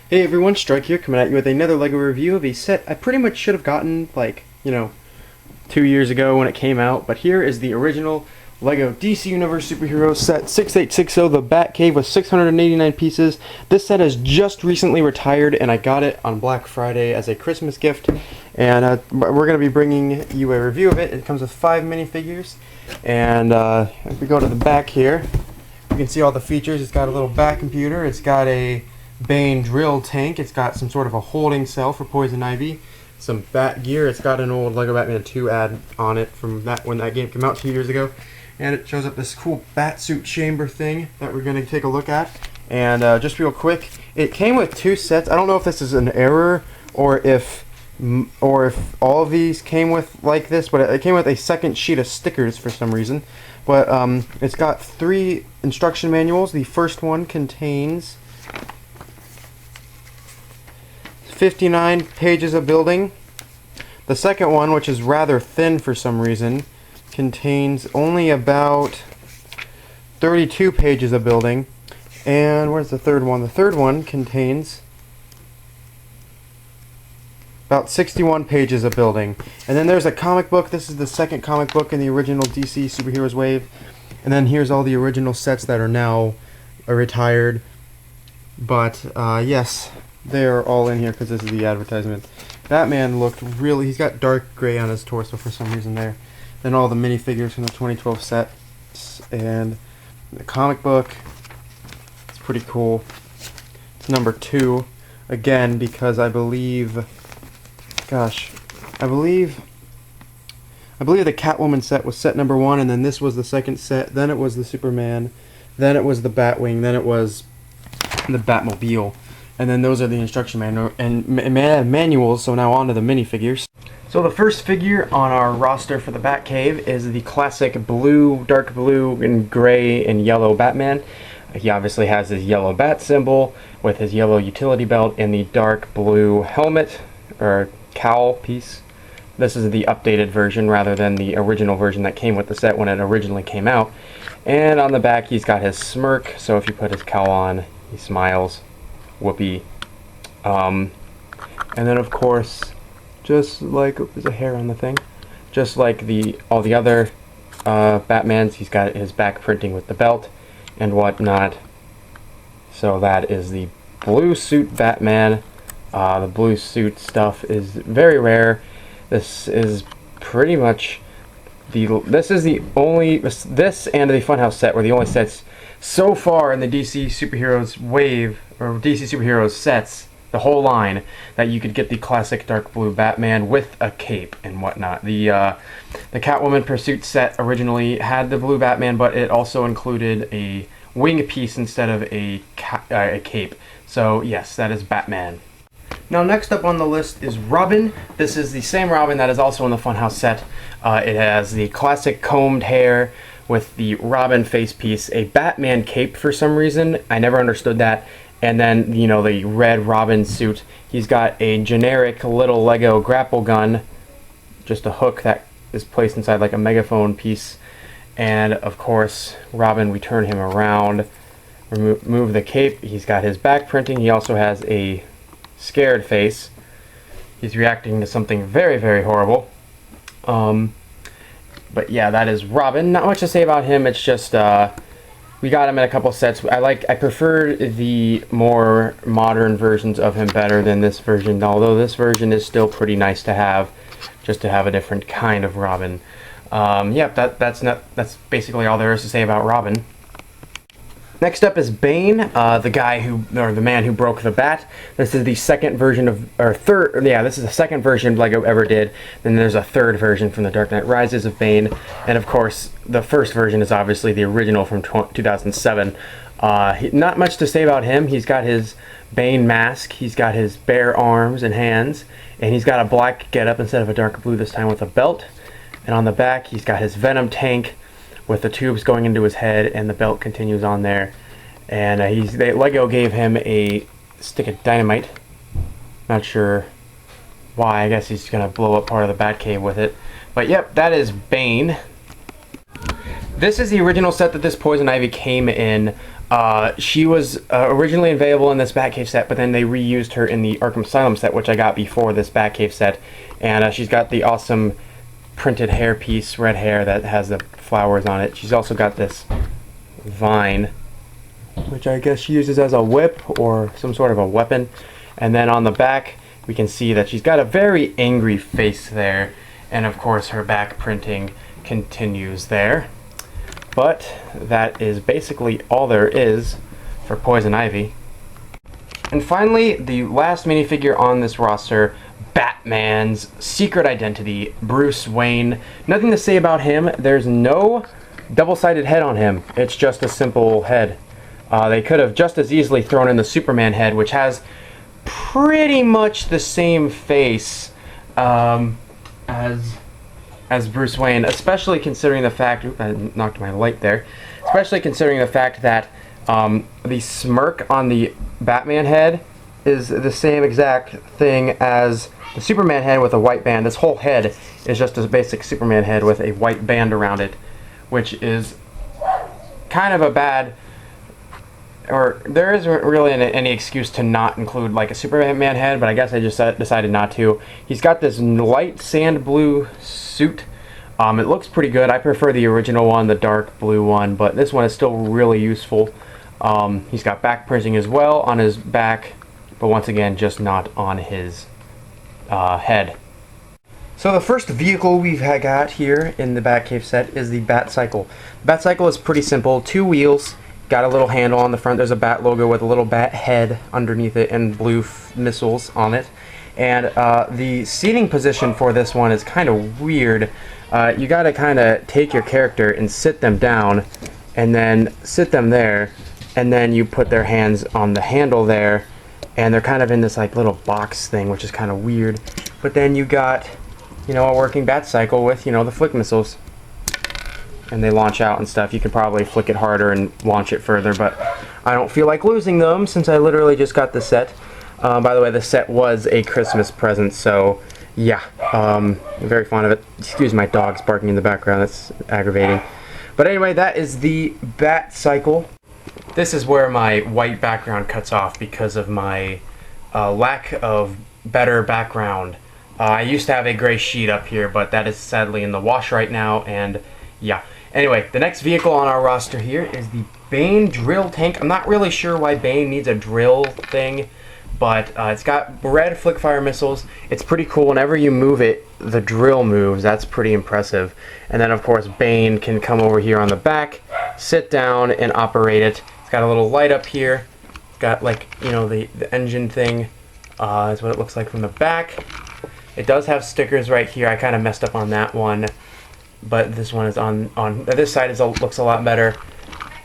Hey everyone, Strike here, coming at you with another LEGO review of a set I pretty much should have gotten, 2 years ago when it came out, but here is the original LEGO DC Universe Superhero Set 6860, the Batcave with 689 pieces. This set has just recently retired, and I got it on Black Friday as a Christmas gift, and we're going to be bringing you a review of it. It comes with 5 minifigures, and if we go to the back here, you can see all the features. It's got a little back computer, it's got a Bane drill tank, it's got some sort of a holding cell for Poison Ivy, some bat gear, it's got an old LEGO Batman 2 ad on it from that when that game came out 2 years ago, and it shows up this cool bat suit chamber thing that we're going to take a look at. And just real quick, it came with 2 sets. I don't know if this is an error or if all of these came with like this, but it came with a second sheet of stickers for some reason. But it's got 3 instruction manuals. The first one contains 59 pages of building. The second one, which is rather thin for some reason, contains only about 32 pages of building. And where's the third one? The third one contains about 61 pages of building. And then there's a comic book. This is the second comic book in the original DC Superheroes wave. And then here's all the original sets that are now retired. But yes, they're all in here because this is the advertisement. Batman looked really, he's got dark gray on his torso for some reason there. Then all the minifigures from the 2012 sets and the comic book. It's pretty cool. It's number 2 again because I believe the Catwoman set was set number 1, and then this was the second set. Then it was the Superman, then it was the Batwing, then it was the Batmobile. And then those are the instruction manuals, so now on to the minifigures. So the first figure on our roster for the Batcave is the classic blue, dark blue, and gray and yellow Batman. He obviously has his yellow bat symbol with his yellow utility belt and the dark blue helmet, or cowl piece. This is the updated version rather than the original version that came with the set when it originally came out. And on the back he's got his smirk, so if you put his cowl on, he smiles. Whoopee. And then of course, just like, there's a hair on the thing, just like all the other Batmans, he's got his back printing with the belt and whatnot. So that is the blue suit Batman. The blue suit stuff is very rare. This is pretty much this and the Funhouse set were the only sets so far in the DC Superheroes wave, or DC Superheroes sets, the whole line, that you could get the classic dark blue Batman with a cape and whatnot. The Catwoman Pursuit set originally had the blue Batman, but it also included a wing piece instead of a cape. So yes, that is Batman. Now next up on the list is Robin. This is the same Robin that is also in the Funhouse set. It has the classic combed hair with the Robin face piece, a Batman cape for some reason. I never understood that. And then, the red Robin suit. He's got a generic little Lego grapple gun, just a hook that is placed inside like a megaphone piece. And of course, Robin, we turn him around, remove the cape. He's got his back printing. He also has a scared face. He's reacting to something very, very horrible. But yeah, that is Robin. Not much to say about him. It's just we got him in a couple sets. I prefer the more modern versions of him better than this version. Although this version is still pretty nice to have, just to have a different kind of Robin. That's basically all there is to say about Robin. Next up is Bane, the man who broke the bat. This is the second version this is the second version LEGO ever did. Then there's a third version from the Dark Knight Rises of Bane. And of course, the first version is obviously the original from 2007. Not much to say about him. He's got his Bane mask, he's got his bare arms and hands, and he's got a black getup instead of a dark blue this time with a belt. And on the back, he's got his Venom tank with the tubes going into his head, and the belt continues on there. And LEGO gave him a stick of dynamite. Not sure why. I guess he's gonna blow up part of the Batcave with it. But yep, that is Bane. This is the original set that this Poison Ivy came in. She was originally available in this Batcave set, but then they reused her in the Arkham Asylum set, which I got before this Batcave set. And she's got the awesome printed hair piece, red hair, that has the flowers on it. She's also got this vine, which I guess she uses as a whip or some sort of a weapon. And then on the back, we can see that she's got a very angry face there. And of course, her back printing continues there. But that is basically all there is for Poison Ivy. And finally, the last minifigure on this roster, Batman's secret identity, Bruce Wayne. Nothing to say about him. There's no double-sided head on him. It's just a simple head. They could have just as easily thrown in the Superman head, which has pretty much the same face as Bruce Wayne, especially considering the fact, I knocked my light there, especially considering the fact that the smirk on the Batman head is the same exact thing as the Superman head with a white band. This whole head is just a basic Superman head with a white band around it, which is kind of a bad, or there isn't really any excuse to not include like a Superman head, but I guess I just decided not to. He's got this light sand blue suit. It looks pretty good. I prefer the original one, the dark blue one, but this one is still really useful. He's got back printing as well on his back, but once again, just not on his head. So the first vehicle we've got here in the Batcave set is the Batcycle. The Batcycle is pretty simple. 2 wheels. Got a little handle on the front. There's a bat logo with a little bat head underneath it and blue missiles on it. And the seating position for this one is kind of weird. You got to kind of take your character and sit them down and then sit them there, and then you put their hands on the handle there, and they're kind of in this like little box thing, which is kind of weird. But then you got, you know, a working Batcycle with, you know, the flick missiles. And they launch out and stuff. You can probably flick it harder and launch it further, but I don't feel like losing them since I literally just got the set. By the way, the set was a Christmas present, so yeah, I'm very fond of it. Excuse my dogs barking in the background, that's aggravating. But anyway, that is the Batcycle. This is where my white background cuts off because of my lack of better background. I used to have a gray sheet up here, but that is sadly in the wash right now, and yeah. Anyway, the next vehicle on our roster here is the Bane drill tank. I'm not really sure why Bane needs a drill thing, but it's got red flick fire missiles. It's pretty cool. Whenever you move it, the drill moves. That's pretty impressive. And then, of course, Bane can come over here on the back, sit down, and operate it. It's got a little light up here. It's got, like, you know, the engine thing. Is what it looks like from the back. It does have stickers right here. I kind of messed up on that one. But this one is on this side looks a lot better,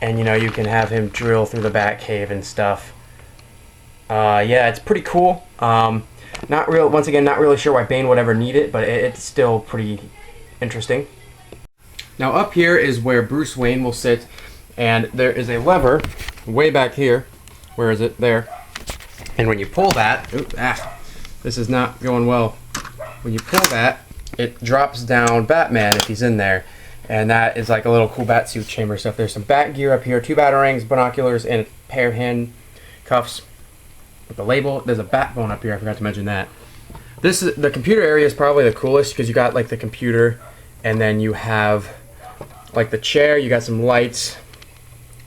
and you know, you can have him drill through the Batcave and stuff. Yeah, it's pretty cool. Once again, not really sure why Bane would ever need it, but it's still pretty interesting. Now up here is where Bruce Wayne will sit, and there is a lever way back here. Where is it? There. And when you pull that, this is not going well. When you pull that, it drops down Batman if he's in there, and that is like a little cool Batsuit chamber stuff. There's some bat gear up here, 2 batarangs, binoculars, and a pair of handcuffs with the label. There's a bat bone up here, I forgot to mention that. The computer area is probably the coolest because you got like the computer, and then you have like the chair, you got some lights.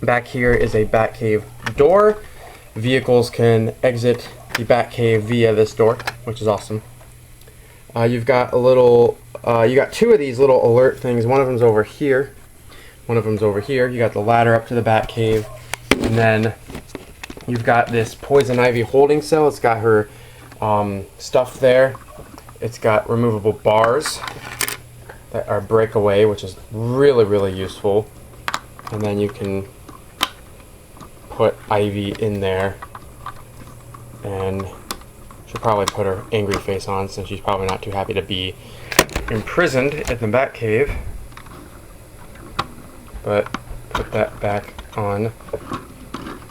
Back here is a Batcave door. Vehicles can exit the Batcave via this door, which is awesome. You've got a little, you got 2 of these little alert things. One of them's over here. One of them's over here. You got the ladder up to the Batcave. And then you've got this Poison Ivy holding cell. It's got her stuff there. It's got removable bars that are breakaway, which is really, really useful. And then you can put Ivy in there. And she'll probably put her angry face on since she's probably not too happy to be imprisoned in the Batcave. But put that back on.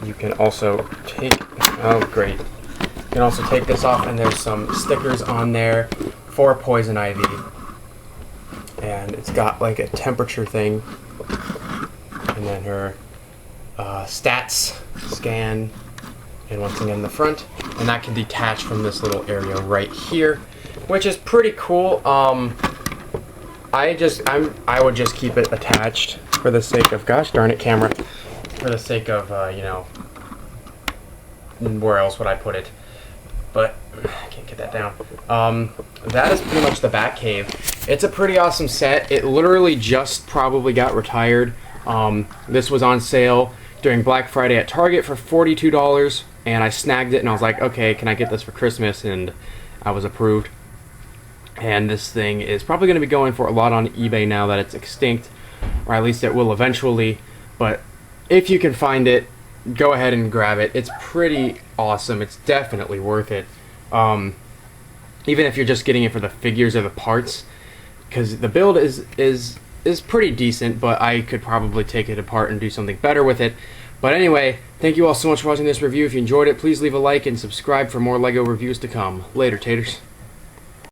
You can also take, oh great. You can also take this off, and there's some stickers on there for Poison Ivy. And it's got like a temperature thing and then her stats scan, and once again the front, and that can detach from this little area right here, which is pretty cool. I would just keep it attached for the sake of, gosh darn it, camera, for the sake of you know, where else would I put it? But I can't get that down. That is pretty much the Batcave. It's a pretty awesome set. It literally just probably got retired. This was on sale during Black Friday at Target for $42, and I snagged it and I was like, okay, can I get this for Christmas? And I was approved. And this thing is probably going to be going for a lot on eBay now that it's extinct, or at least it will eventually. But if you can find it, go ahead and grab it. It's pretty awesome. It's definitely worth it. Even if you're just getting it for the figures or the parts, because the build is pretty decent, but I could probably take it apart and do something better with it. But anyway, thank you all so much for watching this review. If you enjoyed it, please leave a like and subscribe for more LEGO reviews to come. Later, taters.